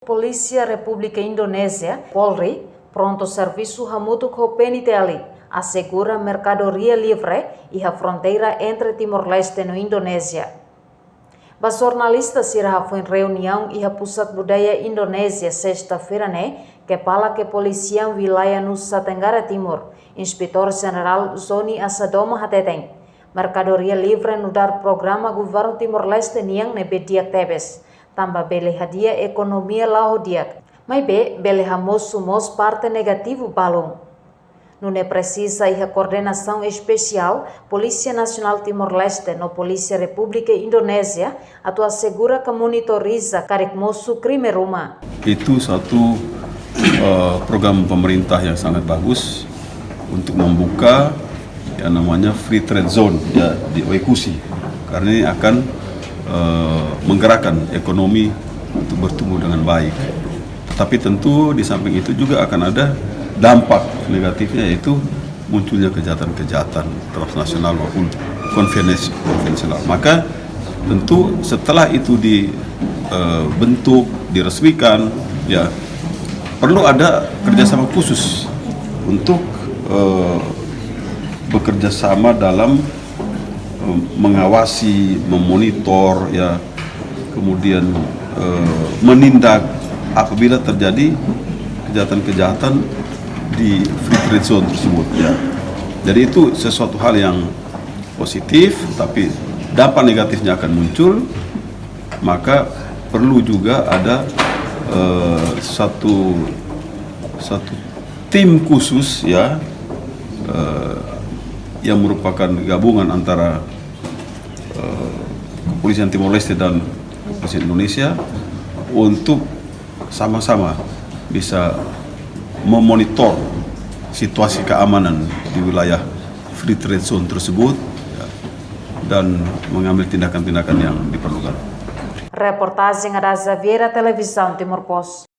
Polícia República Indonésia, Polri, pronto serviço hamutuk ho peniteli, assegura mercadoria livre e a fronteira entre Timor-Leste e Indonésia. Ba jornalista sirah foi reunião e a Pusat Budaya Indonésia sexta-feira kepala kepolisian wilayah Nusa Tenggara Timur, Inspektor General Zoni Asadoma Hateteng. Mercadoria livre no dar programa governo Timor-Leste niang nebediak tebes. Tambah bele hadiah ekonomia lahodiak. Mai bele hamos sumos parte negativo balong. Nune precisa e a coordenação especial Polícia Nacional Timor-Leste no Polícia República Indonésia atau assegura que monitoriza karek mosu crime rumah. Itu satu program pemerintah yang sangat bagus untuk membuka yang namanya free trade zone ya di Waikusi, karena ini akan menggerakkan ekonomi untuk bertumbuh dengan baik. Tapi tentu di samping itu juga akan ada dampak negatifnya, yaitu munculnya kejahatan-kejahatan transnasional maupun konvensional. Maka tentu setelah itu dibentuk, diresmikan, ya perlu ada kerjasama khusus untuk bekerja sama dalam mengawasi, memonitor, ya, kemudian menindak apabila terjadi kejahatan-kejahatan di free trade zone tersebut, ya. Jadi itu sesuatu hal yang positif, tapi dampak negatifnya akan muncul. Maka perlu juga ada satu tim khusus, ya, yang merupakan gabungan antara Kepolisian Timor-Leste dan Kepolisian Indonesia untuk sama-sama bisa memonitor situasi keamanan di wilayah free trade zone tersebut, ya, dan mengambil tindakan-tindakan yang diperlukan. Reportagem da Xaviera Televisão Timor Post.